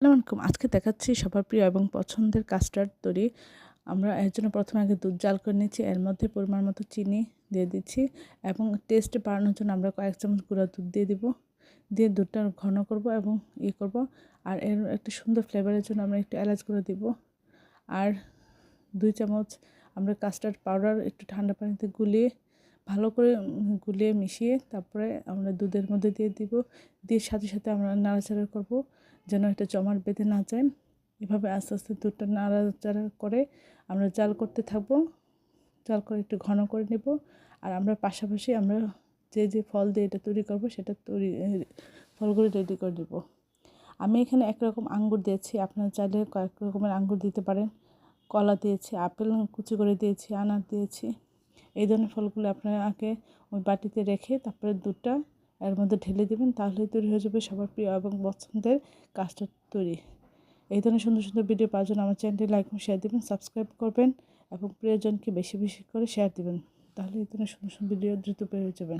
আসসালামু আলাইকুম। আজকে দেখাচ্ছি সবার প্রিয় এবং পছন্দের কাস্টার্ড তৈরি। আমরা এর জন্য প্রথমে আগে দুধ জাল করে নিচ্ছি। এর মধ্যে পরিমাণ মতো চিনি দিয়ে দিচ্ছি এবং টেস্ট বাড়ানোর জন্য আমরা কয়েক চামচ গুঁড়া দুধ দিয়ে দিব। দিয়ে দুধটা ঘন করব এবং করব। আর এর একটা সুন্দর ফ্লেভারের জন্য আমরা একটু এলাচ গুঁড়ো দিব। আর 2 চামচ আমরা কাস্টার্ড পাউডার একটু ঠান্ডা পানিতে ভালো করে গুলিয়ে মিশিয়ে তারপরে আমরা দুধের মধ্যে দিয়ে দিব। দিয়ে সাথে সাথে আমরা নাড়াচাড়া করব যেন এটা জমাট বেঁধে না যায়। এভাবে আস্তে আস্তে দুধটা নাড়াচাড়া করে আমরা জাল করতে থাকবো। জাল করে একটু ঘন করে নেব। আর আমরা পাশাপাশি আমরা যে ফল দিয়ে এটা তৈরি করব সেটা ফলগুলো রেডি করে দেব। আমি এখানে একরকম আঙ্গুর দিয়েছি, আপনারা চাইলে কয়েক রকমের আঙ্গুর দিতে পারেন। কলা দিয়েছি, আপেল কুচি করে দিয়েছি, আনার দিয়েছি। এই ধরনের ফলগুলো আপনারা আগে ওই বাটিতে রেখে তারপরে দুধটা এর মধ্যে ঢেলে দেবেন, তাহলেই তৈরি হয়ে যাবে সবার প্রিয় এবং পছন্দের কাস্টার্ড তৈরি। এই ধরনের সুন্দর সুন্দর ভিডিও পাওয়ার জন্য আমার চ্যানেলটি লাইক এবং শেয়ার দেবেন, সাবস্ক্রাইব করবেন এবং প্রিয়জনকে বেশি বেশি করে শেয়ার দেবেন, তাহলে এই ধরনের সুন্দর সুন্দর ভিডিও দ্রুত পেয়ে যাবেন।